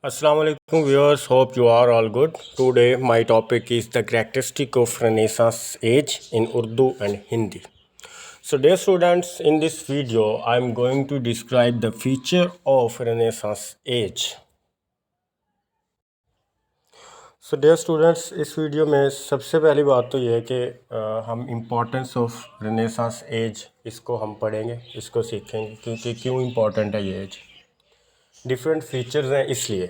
Assalamu alaikum viewers, hope you are all good. Today my topic is the characteristic of Renaissance age in Urdu and Hindi. So dear students, in this video I am going to describe the feature of Renaissance age. So dear students, इस video में सबसे पहली बात तो ये है कि हम इम्पोर्टेंस ऑफ Renaissance एज इसको हम पढ़ेंगे, इसको सीखेंगे क्योंकि क्यों इम्पोर्टेंट है ये एज, डिफरेंट फीचर्स हैं इसलिए।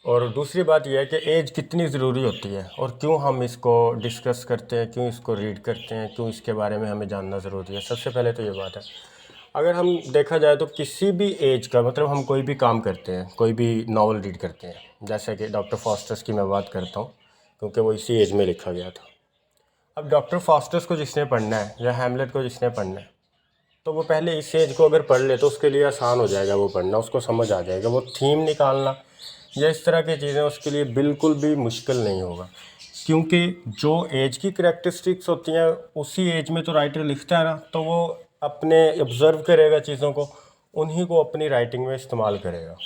और दूसरी बात यह है कि एज कितनी ज़रूरी होती है और क्यों हम इसको डिस्कस करते हैं, क्यों इसको रीड करते हैं, क्यों इसके बारे में हमें जानना ज़रूरी है। सबसे पहले तो ये बात है, अगर हम देखा जाए तो किसी भी एज का मतलब हम कोई भी काम करते हैं, कोई भी नावल रीड करते हैं, जैसे कि डॉक्टर फॉस्टर्स की मैं बात करता हूँ क्योंकि वो इसी एज में लिखा गया था। अब डॉक्टर फॉस्टर्स को जिसने पढ़ना है या हैमलेट को जिसने पढ़ना है तो वो पहले इस एज को अगर पढ़ ले तो उसके लिए आसान हो जाएगा, वो पढ़ना उसको समझ आ जाएगा। वो थीम निकालना या इस तरह की चीज़ें उसके लिए बिल्कुल भी मुश्किल नहीं होगा, क्योंकि जो एज की करैक्टरिस्टिक्स होती हैं उसी एज में तो राइटर लिखता है ना, तो वो अपने ऑब्ज़र्व करेगा चीज़ों को, उन्हीं को अपनी राइटिंग में इस्तेमाल करेगा।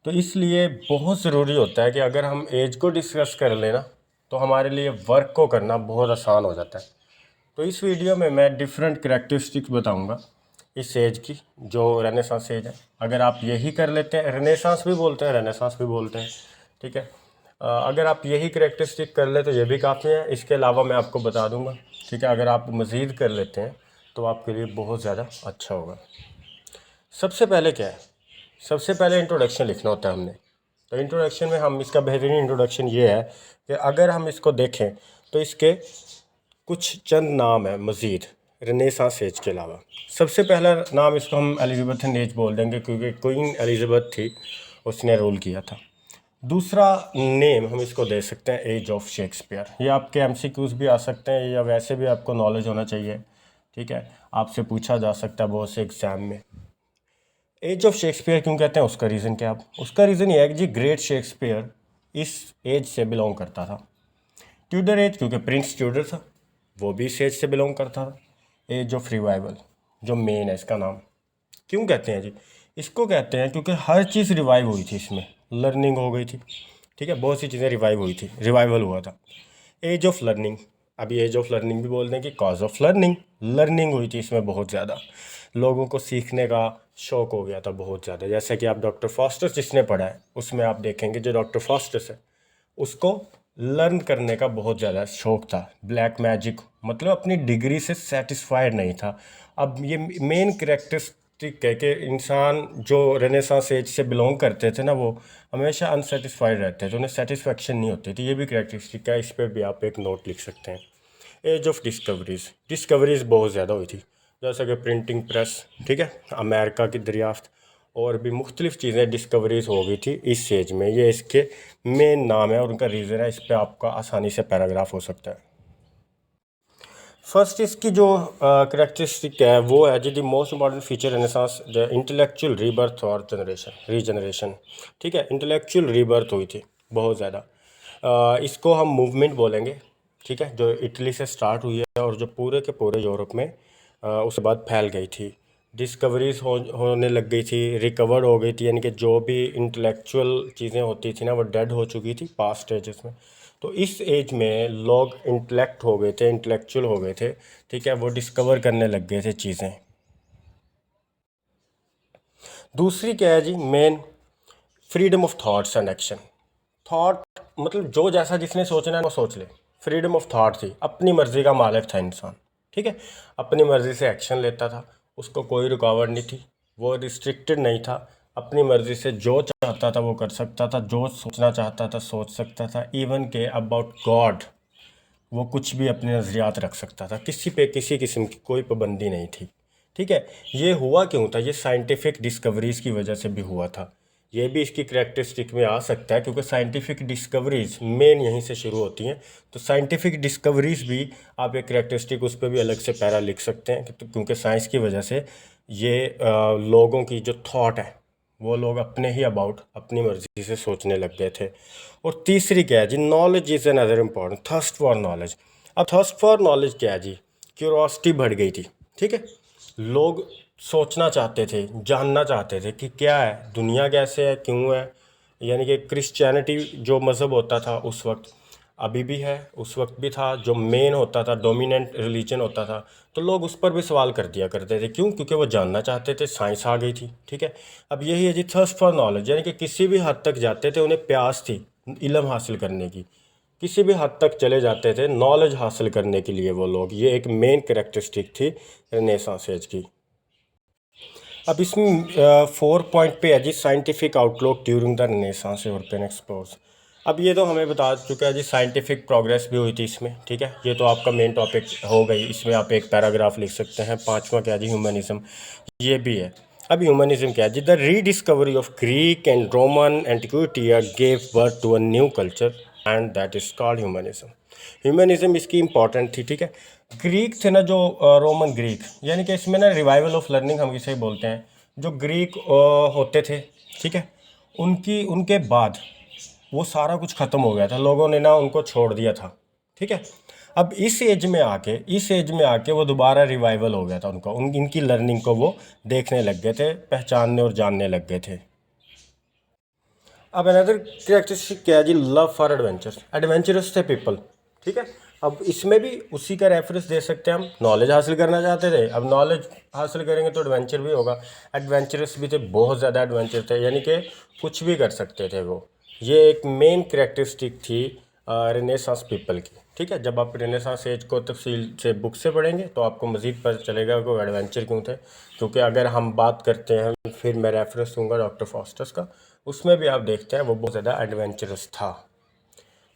तो इसलिए बहुत ज़रूरी होता है कि अगर हम एज को डिस्कस कर लेना तो हमारे लिए वर्क को करना बहुत आसान हो जाता है। तो इस वीडियो में मैं डिफरेंट करैक्टरिस्टिक्स बताऊंगा इस एज की, जो रेनेसांस एज है। अगर आप यही कर लेते हैं, रेनेसांस भी बोलते हैं, रेनेसांस भी बोलते हैं, ठीक है। अगर आप यही करैक्टरिस्टिक कर ले तो ये भी काफ़ी है। इसके अलावा मैं आपको बता दूंगा, ठीक है, अगर आप मज़ीद कर लेते हैं तो आपके लिए बहुत ज़्यादा अच्छा होगा। सबसे पहले क्या है, सबसे पहले इंट्रोडक्शन लिखना होता है हमने। तो इंट्रोडक्शन में हम इसका बेहतरीन इंट्रोडक्शन ये है कि अगर हम इसको देखें तो इसके कुछ चंद नाम है मज़ीद रेनेसांस एज के अलावा। सबसे पहला नाम इसको हम एलिज़ाबेथन एज बोल देंगे क्योंकि क्वीन एलिज़ाबेथ थी, उसने रूल किया था। दूसरा नेम हम इसको दे सकते हैं एज ऑफ शेक्सपियर। ये आपके एमसीक्यूज़ भी आ सकते हैं या वैसे भी आपको नॉलेज होना चाहिए, ठीक है, आपसे पूछा जा सकता है बहुत से एग्ज़ाम में। एज ऑफ शेक्सपियर क्यों कहते हैं, उसका रीज़न क्या है? उसका रीज़न ये है कि जी ग्रेट शेक्सपियर इस एज से बिलोंग करता था। ट्यूडर एज क्योंकि प्रिंस ट्यूडर था, वो भी इस एज से बिलोंग करता था। एज ऑफ रिवाइवल जो मेन है इसका नाम, क्यों कहते हैं जी, इसको कहते हैं क्योंकि हर चीज़ रिवाइव हुई थी इसमें, लर्निंग हो गई थी, ठीक है, बहुत सी चीज़ें रिवाइव हुई थी, रिवाइवल हुआ था। एज ऑफ लर्निंग, अभी एज ऑफ लर्निंग भी बोल दें कि कॉज ऑफ लर्निंग, लर्निंग हुई थी इसमें बहुत ज़्यादा, लोगों को सीखने का शौक़ हो गया था बहुत ज़्यादा। जैसे कि आप डॉक्टर फॉस्टर्स जिसने पढ़ा है उसमें आप देखेंगे जो डॉक्टर फॉस्टर्स है उसको लर्न करने का बहुत ज़्यादा शौक़ था। ब्लैक मैजिक मतलब अपनी डिग्री से सेटिस्फाइड नहीं था। अब ये मेन करैक्टरिस्टिक है कि इंसान जो रेनेसांस एज से बिलोंग करते थे ना, वो हमेशा अनसेटिस्फाइड रहते थे, उन्हें सेटिस्फेक्शन नहीं होती थी। ये भी करैक्टरिस्टिक है, इस पर भी आप एक नोट लिख सकते हैं। एज ऑफ डिस्कवरीज, डिस्कवरीज बहुत ज़्यादा हुई थी, जैसा कि प्रिंटिंग प्रेस, ठीक है, अमेरिका की दरियाफ्त और भी मुख्तलिफ़ चीज़ें डिस्कवरीज हो गई थी इस एज में। ये इसके मेन नाम है और उनका रीज़न है, इस पर आपका आसानी से पैराग्राफ हो सकता है। फर्स्ट इसकी जो करैक्टरिस्टिक है वो है जी the most important feature renaissance the intellectual rebirth और रीजनरेशन, ठीक है, इंटेलेक्चुअल रीबर्थ हुई थी बहुत ज़्यादा। इसको हम मूवमेंट बोलेंगे, ठीक है, जो इटली से स्टार्ट हुई है और जो पूरे के पूरे यूरोप में उसके बाद फैल गई थी। डिस्कवरीज होने लग गई थी, रिकवर्ड हो गई थी, यानी कि जो भी इंटेलेक्चुअल चीज़ें होती थी ना वो डेड हो चुकी थी पास्ट एजेस में। तो इस एज में लोग इंटेलेक्ट हो गए थे, इंटेलेक्चुअल हो गए थे, ठीक है, वो डिस्कवर करने लग गए थे चीज़ें। दूसरी क्या है जी, main freedom of thoughts and action. Thought मतलब जो जैसा जिसने सोचना है वो सोच ले, फ्रीडम ऑफ थॉट थी, अपनी मर्ज़ी का मालिक था इंसान, ठीक है, अपनी मर्ज़ी से एक्शन लेता था, उसको कोई रुकावट नहीं थी, वो रिस्ट्रिक्टेड नहीं था, अपनी मर्ज़ी से जो चाहता था वो कर सकता था, जो सोचना चाहता था सोच सकता था। इवन के अबाउट गॉड वो कुछ भी अपने नज़रियात रख सकता था, किसी पे किसी किस्म की कोई पाबंदी नहीं थी, ठीक है। ये हुआ क्यों था, ये साइंटिफिक डिस्कवरीज़ की वजह से भी हुआ था। ये भी इसकी करैक्टरिस्टिक में आ सकता है क्योंकि साइंटिफिक डिस्कवरीज़ मेन यहीं से शुरू होती हैं। तो साइंटिफिक डिस्कवरीज़ भी आप एक करैक्टरिस्टिक उस पर भी अलग से पैरा लिख सकते हैं क्योंकि साइंस की वजह से ये लोगों की जो थॉट है वो लोग अपने ही अबाउट अपनी मर्ज़ी से सोचने लग गए थे। और तीसरी क्या है जी, knowledge is another important, thirst for knowledge. अब थर्स्ट फॉर नॉलेज क्या है जी, क्यूरोसिटी बढ़ गई थी, ठीक है, लोग सोचना चाहते थे, जानना चाहते थे कि क्या है दुनिया, कैसे है, क्यों है, यानी कि क्रिश्चियनिटी जो मज़हब होता था उस वक्त, अभी भी है, उस वक्त भी था, जो मेन होता था, डोमिनेंट रिलीजन होता था, तो लोग उस पर भी सवाल कर दिया करते थे। क्यों? क्योंकि वो जानना चाहते थे, साइंस आ गई थी। ठीक है, अब यही है जी थर्स्ट फॉर नॉलेज, यानी कि किसी भी हद तक जाते थे, उन्हें प्यास थी इल्म हासिल करने की, किसी भी हद तक चले जाते थे नॉलेज हासिल करने के लिए वो लोग। ये एक मेन कैरेक्टरिस्टिक थी रेनेसांस एज की। अब इसमें 4 पॉइंट पे है जी scientific outlook during the Renaissance European explorers. अब ये तो हमें बता चुका है जी, साइंटिफिक प्रोग्रेस भी हुई थी इसमें। ठीक है, ये तो आपका मेन टॉपिक हो गई, इसमें आप एक पैराग्राफ लिख सकते हैं। पांचवा क्या जी, ह्यूमनिज्म, ये भी है। अब ह्यूमनिज्म क्या है जी, the rediscovery of Greek and Roman antiquity gave birth to a new culture and that is called humanism. Humanism इसकी इंपॉर्टेंट थी। ठीक है, ग्रीक थे ना जो रोमन ग्रीक, यानी कि इसमें ना रिवाइवल ऑफ लर्निंग हम इसे बोलते हैं। जो ग्रीक होते थे, ठीक है, उनके बाद वो सारा कुछ ख़त्म हो गया था, लोगों ने ना उनको छोड़ दिया था। ठीक है, अब इस एज में आके वो दोबारा रिवाइवल हो गया था उनका, इनकी लर्निंग को वो देखने लग गए थे, पहचानने और जानने लग गए थे। अब अनदर कैरेक्टरिस्टिक क्या है जी, लव फॉर एडवेंचर, एडवेंचरस थे पीपल। ठीक है, अब इसमें भी उसी का रेफरेंस दे सकते हैं हम, नॉलेज हासिल करना चाहते थे, अब नॉलेज हासिल करेंगे तो एडवेंचर भी होगा। एडवेंचरस भी थे, बहुत ज़्यादा एडवेंचर थे, यानी कि कुछ भी कर सकते थे वो। ये एक मेन कैरेक्टरिस्टिक थी रेनेसांस पीपल की। ठीक है, जब आप रेनेसांस एज को तफसील से बुक से पढ़ेंगे तो आपको मज़ीद पता चलेगा कि वो एडवेंचर क्यों थे। क्योंकि अगर हम बात करते हैं, फिर मैं रेफरेंस दूंगा डॉक्टर फॉस्टर्स का, उसमें भी आप देखते हैं वो बहुत ज़्यादा एडवेंचरस था।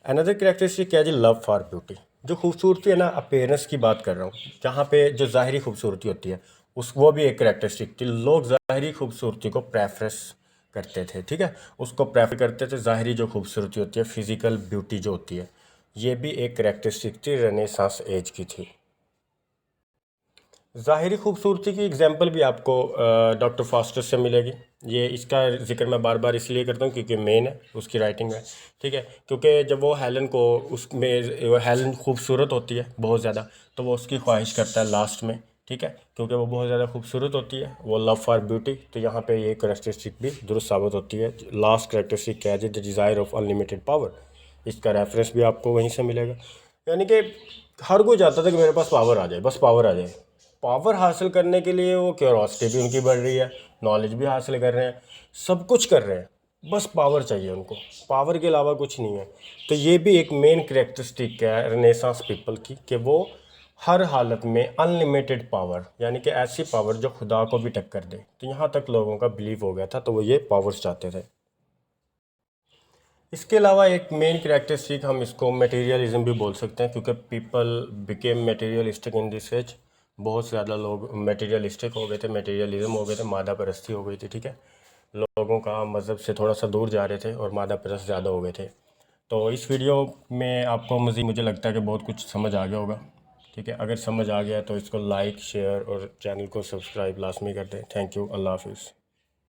अनदर कैरेक्टरिस्टिक क्या है जी, लव फॉर ब्यूटी। जो खूबसूरती है ना, अपेयरेंस की बात कर रहा हूँ, जहाँ पे जो ज़ाहिरी खूबसूरती होती है उस वो भी एक कैरेक्टरिस्टिक थी। लोग ज़ाहिरी खूबसूरती को प्रेफरेंस करते थे। ठीक है, उसको प्रेफर करते थे, ज़ाहिरी जो खूबसूरती होती है, फिज़िकल ब्यूटी जो होती है, ये भी एक कैरेक्टरिस्टिक थी रेनेसांस एज की थी। ज़ाहिरी खूबसूरती की एग्जांपल भी आपको डॉक्टर फॉस्टर से मिलेगी। ये इसका जिक्र मैं बार बार इसलिए करता हूँ क्योंकि मेन है उसकी राइटिंग में। ठीक है, क्योंकि जब वो हेलन को, उसमें हेलन खूबसूरत होती है बहुत ज़्यादा, तो वो उसकी ख्वाहिश करता है लास्ट में। ठीक है, क्योंकि वो बहुत ज़्यादा खूबसूरत होती है, वो लव फॉर ब्यूटी, तो यहाँ पे ये करेक्टरिस्टिक भी दुरुस्त साबित होती है। लास्ट करेक्टरिस्टिक क्या है, the desire of unlimited power, इसका रेफरेंस भी आपको वहीं से मिलेगा। यानी कि हर कोई चाहता था कि मेरे पास पावर आ जाए, बस पावर आ जाए। पावर हासिल करने के लिए वो क्यूरोसिटी भी उनकी बढ़ रही है, नॉलेज भी हासिल कर रहे हैं, सब कुछ कर रहे हैं, बस पावर चाहिए उनको, पावर के अलावा कुछ नहीं है। तो ये भी एक मेन कैरेक्टरिस्टिक है रेनेसांस पीपल की कि वो हर हालत में अनलिमिटेड पावर, यानी कि ऐसी पावर जो खुदा को भी टक्कर दे, तो यहाँ तक लोगों का बिलीव हो गया था, तो वो ये पावर्स चाहते थे। इसके अलावा एक मेन कैरेक्टरिस्टिक हम इसको मटेरियलिज्म भी बोल सकते हैं, क्योंकि people became materialistic in this age. बहुत ज़्यादा लोग मटेरियलिस्टिक हो गए थे, मटेरियलिज्म हो गए थे, मादा परस्ती हो गई थी। ठीक है, लोगों का मज़हब से थोड़ा सा दूर जा रहे थे और मादा परस्त ज़्यादा हो गए थे। तो इस वीडियो में आपको मज़ीद मुझे लगता है कि बहुत कुछ समझ आ गया होगा। ठीक है, अगर समझ आ गया तो इसको लाइक, शेयर और चैनल को सब्सक्राइब लाजमी कर दें। थैंक यू, अल्लाह हाफिज़।